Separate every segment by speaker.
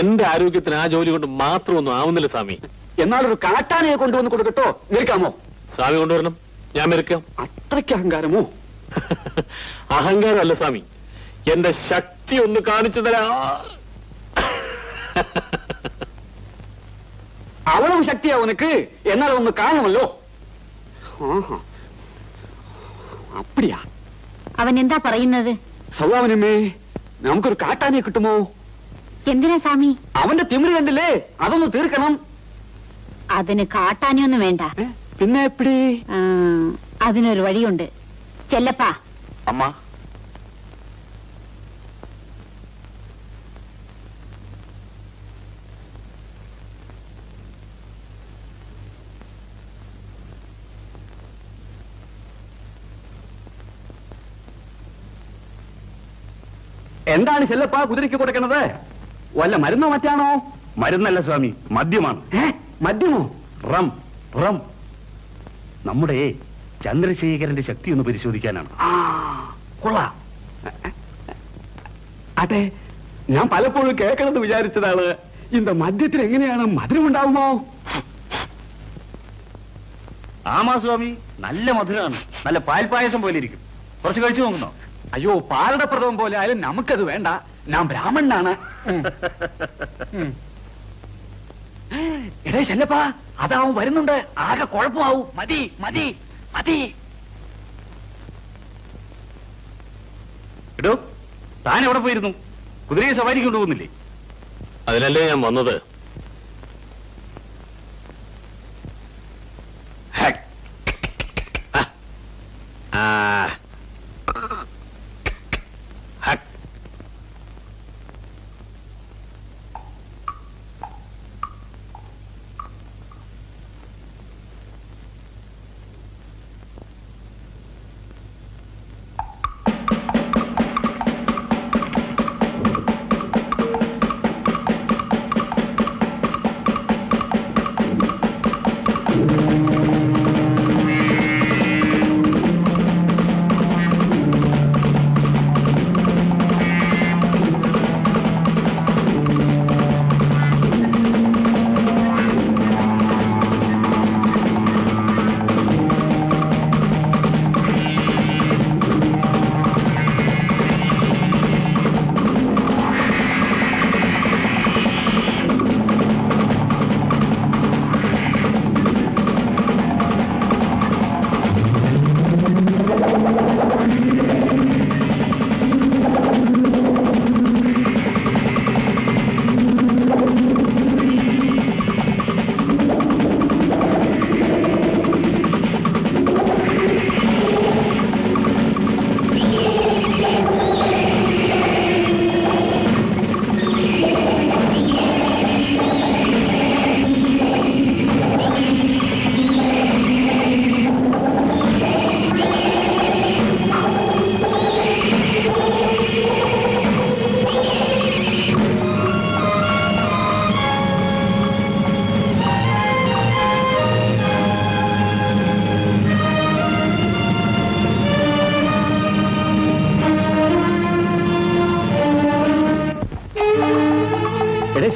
Speaker 1: എന്റെ ആരോഗ്യത്തിന് ആ ജോലി കൊണ്ട് മാത്രമൊന്നും ആവുന്നില്ല സ്വാമി.
Speaker 2: എന്നാലൊരു കാട്ടാനയെ കൊണ്ടുവന്ന് കൊടുക്കട്ടോ, നിൽക്കാമോ?
Speaker 1: സ്വാമി കൊണ്ടുവരണം, ഞാൻ മെരുക്കാം.
Speaker 2: അത്രയ്ക്ക് അഹങ്കാരമോ?
Speaker 1: അഹങ്കാരമല്ല സ്വാമി, എന്റെ ശക്തി ഒന്ന് കാണിച്ചു തരാ.
Speaker 2: അവളും ശക്തിയാ ഉനക്ക്, എന്നാൽ ഒന്ന് കാണുമല്ലോ. അപ്പടിയാ?
Speaker 3: അവൻ എന്താ പറയുന്നത്?
Speaker 2: സൗവാവനമ്മേ, നമുക്കൊരു കാട്ടാനയെ കിട്ടുമോ?
Speaker 3: എന്തിനാ സ്വാമി?
Speaker 2: അവന്റെ തിമിര് കണ്ടില്ലേ, അതൊന്ന് തീർക്കണം.
Speaker 3: അതിന് കാട്ടാനൊന്നും വേണ്ട.
Speaker 2: പിന്നെ എപ്പടി?
Speaker 3: അതിനൊരു വഴിയുണ്ട്. ചെല്ലപ്പാ.
Speaker 2: അമ്മ, എന്താണ് ചെല്ലപ്പാ കുതിരയ്ക്ക് കൊടുക്കണത്? വല്ല മരുന്നോ മറ്റാണോ?
Speaker 4: മരുന്നല്ല സ്വാമി, മദ്യമാണ്.
Speaker 2: മദ്യമോ?
Speaker 4: Rum rum. നമ്മുടെ ചന്ദ്രശേഖരന്റെ ശക്തി ഒന്ന് പരിശോധിക്കാനാണ്.
Speaker 2: കൊള്ളാം. അതെ, ഞാൻ പലപ്പോഴും കേൾക്കണമെന്ന് വിചാരിച്ചതാണ്. இந்த മദ്യത്തിന് എങ്ങനെയാണ് മധുരമുണ്ടാവുമോ?
Speaker 4: ആമാ സ്വാമി, നല്ല മധുരമാണ്. നല്ല പാൽപായസം പോലെ ഇരിക്കും. കുറച്ച് കഴിച്ചു നോക്കുന്നോ?
Speaker 2: അയ്യോ, പാലട പ്രഥമം പോലെ ആയാലും നമുക്കത് വേണ്ട. ഞാൻ ബ്രാഹ്മണനാണ്. എടേ ചെല്ലപ്പാ, അതാവും വരുന്നുണ്ട്. ആകെ കുഴപ്പമാവും. മതി മതി മതി.
Speaker 4: എടോ, താൻ എവിടെ പോയിരുന്നു? കുതിരയെ സവാരിക്ക് കൊണ്ടുപോകുന്നില്ലേ?
Speaker 1: അതിനല്ലേ ഞാൻ വന്നത്.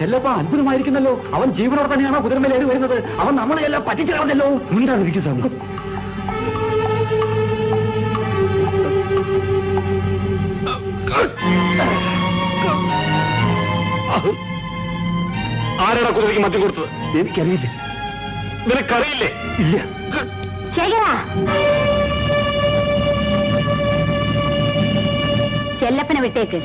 Speaker 2: ചെല്ലപ്പ അത്ഭുതമായിരിക്കുന്നല്ലോ. അവൻ ജീവനോടെ തന്നെയാണോ കുതിരമേലേറി വരുന്നത്? അവൻ നമ്മളെയെല്ലാം പറ്റിച്ചേർന്നല്ലോ.
Speaker 4: ഉണ്ടാതിരിക്കും സ്വാമി.
Speaker 1: ആരാണ് കുതിരയ്ക്ക് മദ്യം കൊടുത്തത്?
Speaker 4: എനിക്കറിയില്ല.
Speaker 1: നിനക്കറിയില്ലേ?
Speaker 4: ഇല്ല.
Speaker 3: ചെല്ലപ്പനെ വിട്ടേക്ക്.